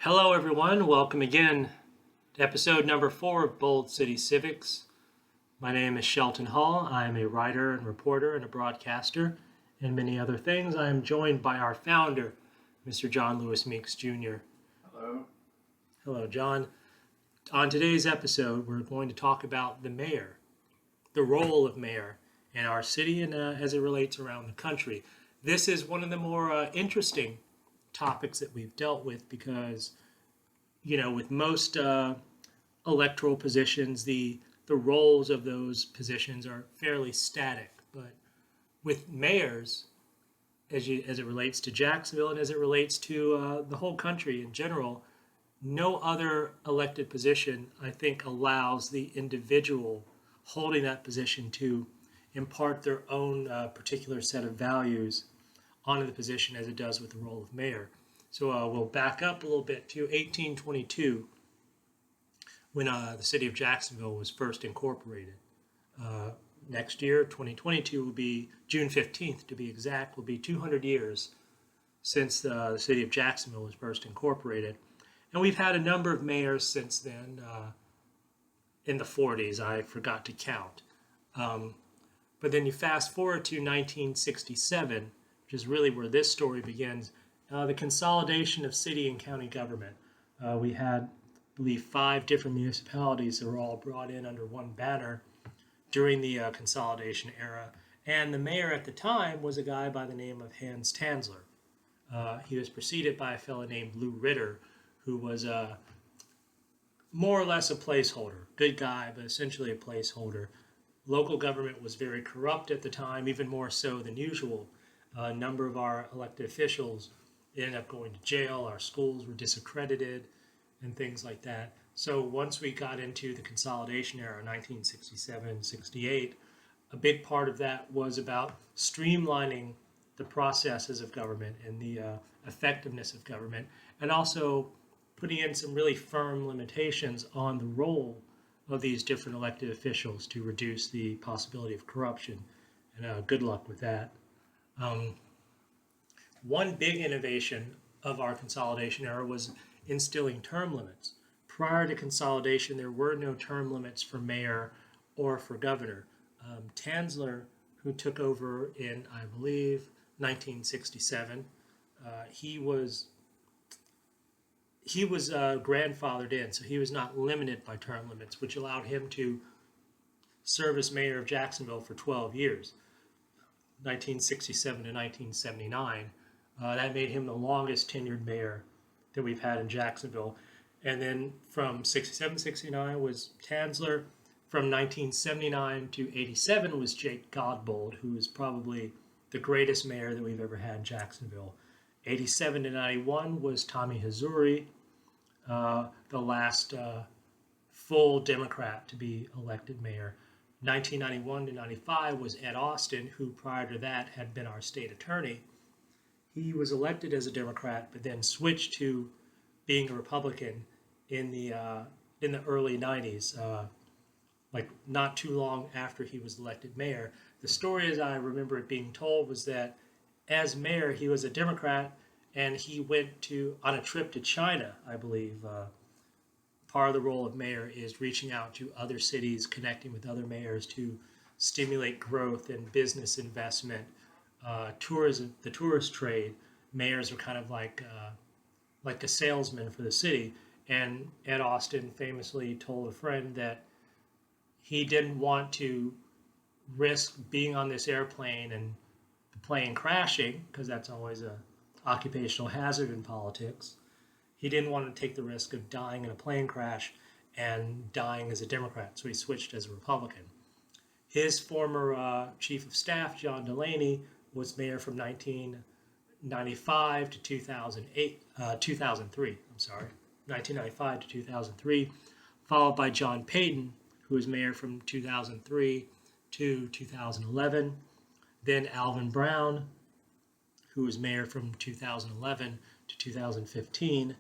Hello, everyone. Welcome again to episode number 4 of Bold City Civics. My name is Shelton Hall. I am a writer and reporter and a broadcaster and many other things. I am joined by our founder, Mr. John Lewis Meeks Jr. Hello. Hello, John. On today's episode, we're going to talk about the mayor, the role of mayor in our city and as it relates around the country. This is one of the more interesting topics that we've dealt with because, with most electoral positions, the roles of those positions are fairly static. But with mayors, as it relates to Jacksonville and as it relates to the whole country in general, no other elected position, I think, allows the individual holding that position to impart their own particular set of values onto the position as it does with the role of mayor. So we'll back up a little bit to 1822 when the city of Jacksonville was first incorporated. Next year, 2022, will be June 15th to be exact, will be 200 years since the city of Jacksonville was first incorporated. And we've had a number of mayors since then. In the 40s, I forgot to count. But then you fast forward to 1967, which is really where this story begins, the consolidation of city and county government. We had, I believe, 5 different municipalities that were all brought in under one banner during the consolidation era. And the mayor at the time was a guy by the name of Hans Tanzler. He was preceded by a fellow named Lou Ritter, who was more or less a placeholder. Good guy, but essentially a placeholder. Local government was very corrupt at the time, even more so than usual. A number of our elected officials ended up going to jail. Our schools were disaccredited and things like that. So once we got into the consolidation era, 1967, 68, a big part of that was about streamlining the processes of government and the effectiveness of government, and also putting in some really firm limitations on the role of these different elected officials to reduce the possibility of corruption. And good luck with that. One big innovation of our consolidation era was instilling term limits. Prior to consolidation, there were no term limits for mayor or for governor. Tanzler, who took over in, I believe, 1967, he was grandfathered in, so he was not limited by term limits, which allowed him to serve as mayor of Jacksonville for 12 years, 1967 to 1979. That made him the longest tenured mayor that we've had in Jacksonville. And then from 67 to 69 was Tanzler. From 1979 to 87 was Jake Godbold, who is probably the greatest mayor that we've ever had in Jacksonville. 87 to 91 was Tommy Hazouri, the last full Democrat to be elected mayor. 1991 to 95 was Ed Austin, who prior to that had been our state attorney. He was elected as a Democrat, but then switched to being a Republican in the early 90s, like not too long after he was elected mayor. The story, as I remember it being told, was that as mayor, he was a Democrat, and he went on a trip to China, I believe. Part of the role of mayor is reaching out to other cities, connecting with other mayors to stimulate growth and business investment, tourism, the tourist trade. Mayors are kind of like a salesman for the city. And Ed Austin famously told a friend that he didn't want to risk being on this airplane and the plane crashing, because that's always an occupational hazard in politics. He didn't want to take the risk of dying in a plane crash and dying as a Democrat, so he switched as a Republican. His former chief of staff, John Delaney, was mayor from 1995 to 2003. 1995 to 2003, followed by John Payton, who was mayor from 2003 to 2011. Then Alvin Brown, who was mayor from 2011 to 2015.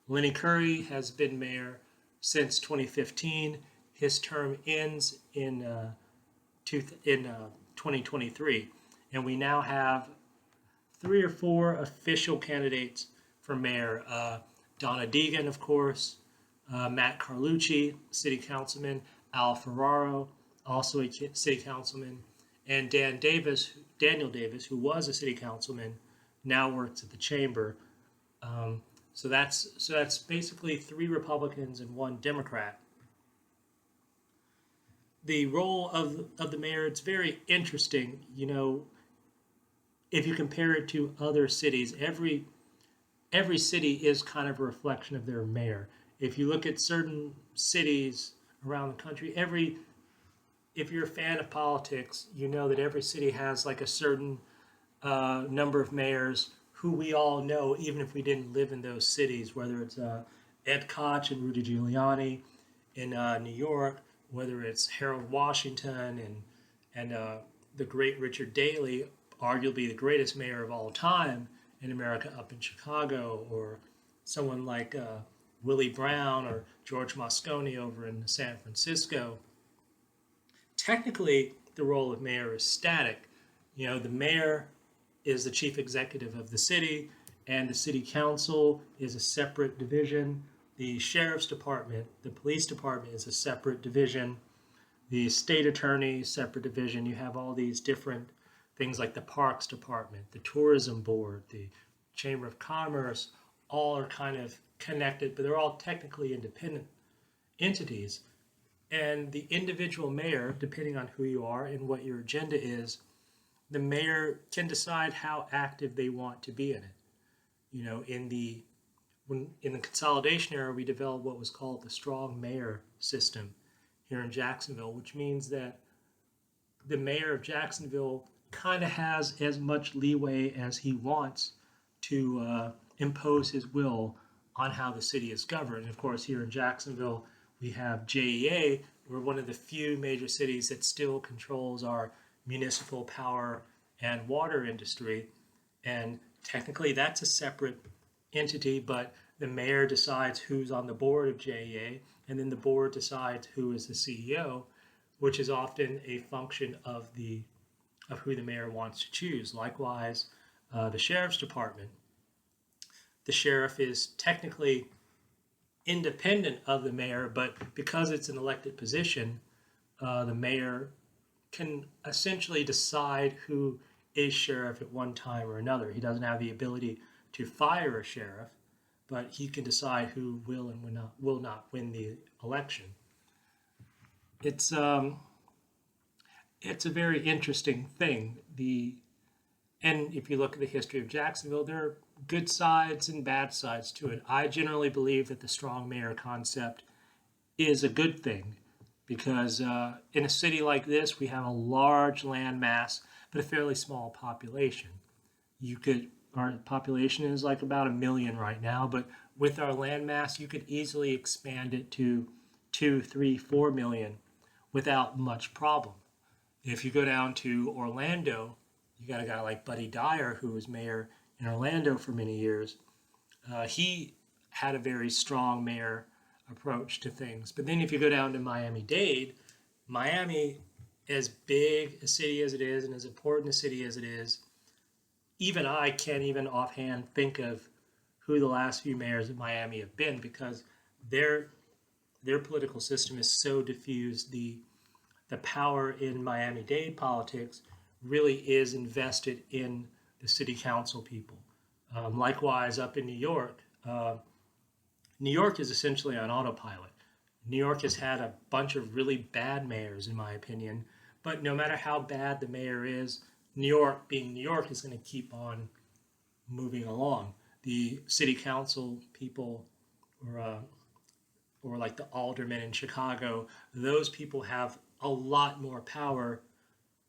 Lenny Curry has been mayor since 2015. His term ends in 2023. And we now have 3 or 4 official candidates for mayor. Donna Deegan, of course, Matt Carlucci, city councilman, Al Ferraro, also a city councilman, and Daniel Davis, who was a city councilman, now works at the chamber. So that's basically 3 Republicans and 1 Democrat. The role of the mayor, it's very interesting. If you compare it to other cities, every city is kind of a reflection of their mayor. If you look at certain cities around the country, if you're a fan of politics, you know that every city has like a certain number of mayors who we all know, even if we didn't live in those cities, whether it's Ed Koch and Rudy Giuliani in New York, whether it's Harold Washington and the great Richard Daley, arguably the greatest mayor of all time in America up in Chicago, or someone like Willie Brown or George Moscone over in San Francisco. Technically, the role of mayor is static. The mayor is the chief executive of the city, and the city council is a separate division. The sheriff's department, the police department is a separate division. The state attorney, separate division. You have all these different things like the parks department, the tourism board, the chamber of commerce, all are kind of connected, but they're all technically independent entities. And the individual mayor, depending on who you are and what your agenda is, the mayor can decide how active they want to be in it. In the Consolidation era, we developed what was called the strong mayor system here in Jacksonville, which means that the mayor of Jacksonville kind of has as much leeway as he wants to impose his will on how the city is governed. And of course, here in Jacksonville, we have JEA. We're one of the few major cities that still controls our municipal power and water industry. And technically, that's a separate entity, but the mayor decides who's on the board of JEA, and then the board decides who is the CEO, which is often a function of who the mayor wants to choose. Likewise, the sheriff's department. The sheriff is technically independent of the mayor, but because it's an elected position, the mayor can essentially decide who is sheriff at one time or another. He doesn't have the ability to fire a sheriff, but he can decide who will and will not win the election. It's a very interesting thing. And if you look at the history of Jacksonville, there are good sides and bad sides to it. I generally believe that the strong mayor concept is a good thing because in a city like this, we have a large land mass, but a fairly small population. Our population is like about 1 million right now, but with our land mass, you could easily expand it to 2, 3, 4 million without much problem. If you go down to Orlando, you got a guy like Buddy Dyer, who was mayor in Orlando for many years. He had a very strong mayor approach to things. But then if you go down to Miami-Dade, Miami, as big a city as it is and as important a city as it is, even I can't even offhand think of who the last few mayors of Miami have been because their political system is so diffused. The power in Miami-Dade politics really is invested in the city council people. Likewise, up in New York is essentially on autopilot. New York has had a bunch of really bad mayors, in my opinion, but no matter how bad the mayor is, New York, being New York, is going to keep on moving along. The city council people, or like the aldermen in Chicago, those people have a lot more power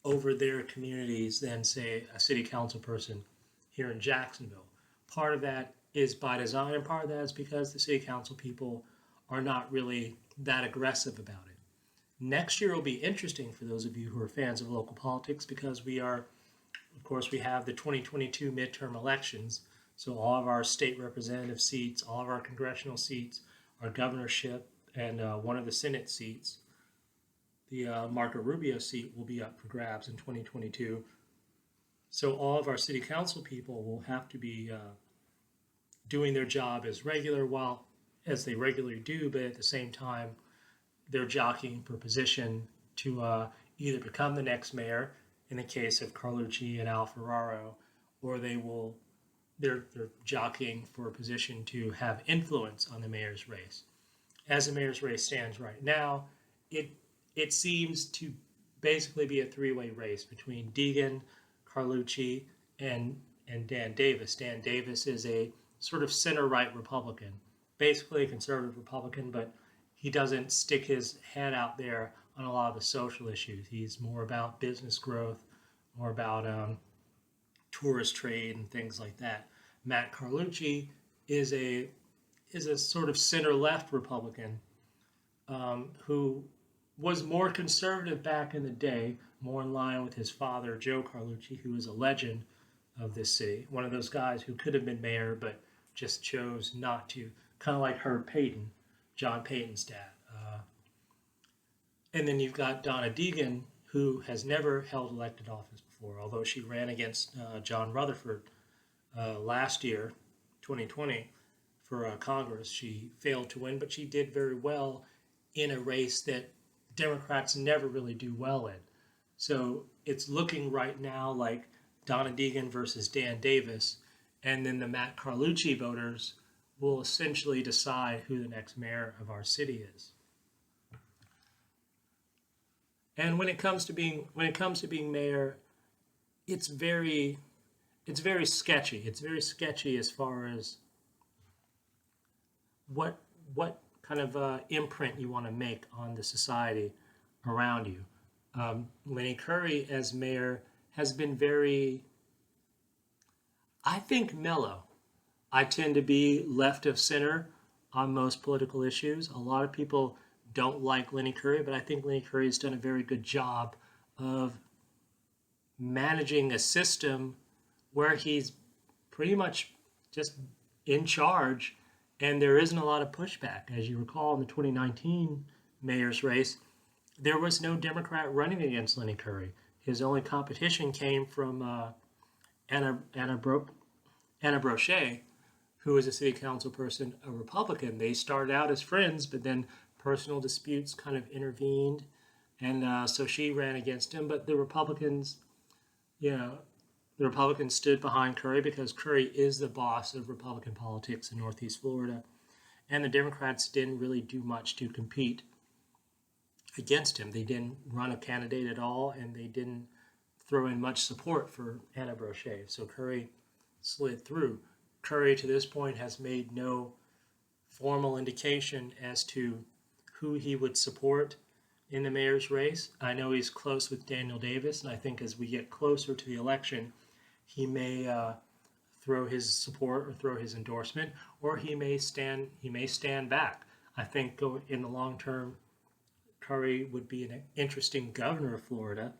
over their communities than, say, a city council person here in Jacksonville. Part of that is by design, and part of that is because the city council people are not really that aggressive about it. Next year will be interesting for those of you who are fans of local politics because we have the 2022 midterm elections. So all of our state representative seats, all of our congressional seats, our governorship, and one of the Senate seats, the Marco Rubio seat, will be up for grabs in 2022. So all of our city council people will have to be doing their job as they regularly do, but at the same time, they're jockeying for position to either become the next mayor, in the case of Carlucci and Al Ferraro, or they're jockeying for a position to have influence on the mayor's race. As the mayor's race stands right now, it seems to basically be a three-way race between Deegan, Carlucci, and Dan Davis. Dan Davis is a sort of center-right Republican, basically a conservative Republican, but he doesn't stick his head out there on a lot of the social issues. He's more about business growth, more about tourist trade and things like that. Matt Carlucci is a sort of center-left Republican who was more conservative back in the day, more in line with his father, Joe Carlucci, who is a legend of this city. One of those guys who could have been mayor but just chose not to, kind of like Herb Payton, John Payton's dad. And then you've got Donna Deegan, who has never held elected office before, although she ran against John Rutherford last year, 2020, for Congress. She failed to win, but she did very well in a race that Democrats never really do well in. So it's looking right now like Donna Deegan versus Dan Davis, and then the Matt Carlucci voters will essentially decide who the next mayor of our city is. And when it comes to being mayor, it's very sketchy. It's very sketchy as far as what kind of imprint you want to make on the society around you. Lenny Curry as mayor has been very, I think, mellow. I tend to be left of center on most political issues. A lot of people don't like Lenny Curry, but I think Lenny Curry has done a very good job of managing a system where he's pretty much just in charge, and there isn't a lot of pushback. As you recall, in the 2019 mayor's race, there was no Democrat running against Lenny Curry. His only competition came from Anna Brochet, who was a city council person, a Republican. They started out as friends, but then personal disputes kind of intervened, and so she ran against him. But the Republicans stood behind Curry because Curry is the boss of Republican politics in Northeast Florida, and the Democrats didn't really do much to compete against him. They didn't run a candidate at all, and they didn't throw in much support for Anna Brochet. So Curry slid through. Curry, to this point, has made no formal indication as to who he would support in the mayor's race. I know he's close with Daniel Davis, and I think as we get closer to the election, he may throw his support or throw his endorsement, or he may stand back. I think in the long term, Curry would be an interesting governor of Florida,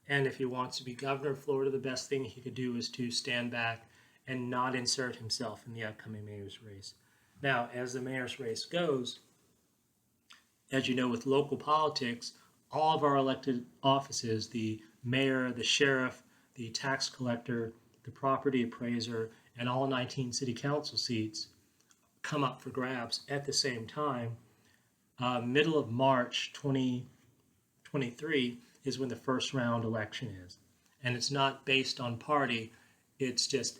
and if he wants to be governor of Florida, the best thing he could do is to stand back and not insert himself in the upcoming mayor's race. Now, as the mayor's race goes, as you know, with local politics, all of our elected offices, the mayor, the sheriff, the tax collector, the property appraiser, and all 19 city council seats come up for grabs at the same time. Middle of March 2023 is when the first round election is. And it's not based on party, it's just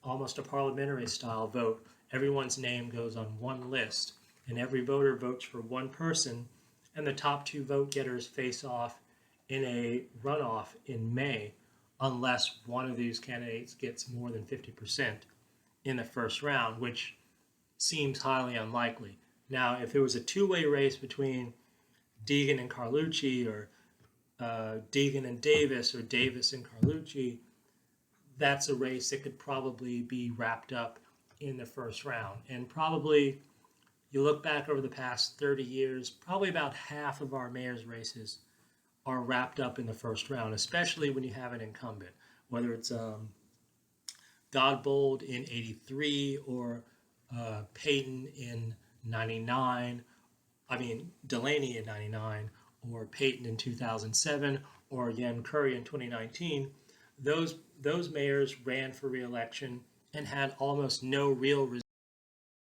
almost a parliamentary style vote. Everyone's name goes on one list, and every voter votes for one person, and the top two vote getters face off in a runoff in May, unless one of these candidates gets more than 50% in the first round, which seems highly unlikely. Now, if it was a two-way race between Deegan and Carlucci, or Deegan and Davis, or Davis and Carlucci, that's a race that could probably be wrapped up in the first round. And probably, you look back over the past 30 years, probably about half of our mayor's races are wrapped up in the first round, especially when you have an incumbent, whether it's Godbold in 83 or Payton in 99, Delaney in 99, or Payton in 2007, or again Curry in 2019. Those mayors ran for re-election and had almost no real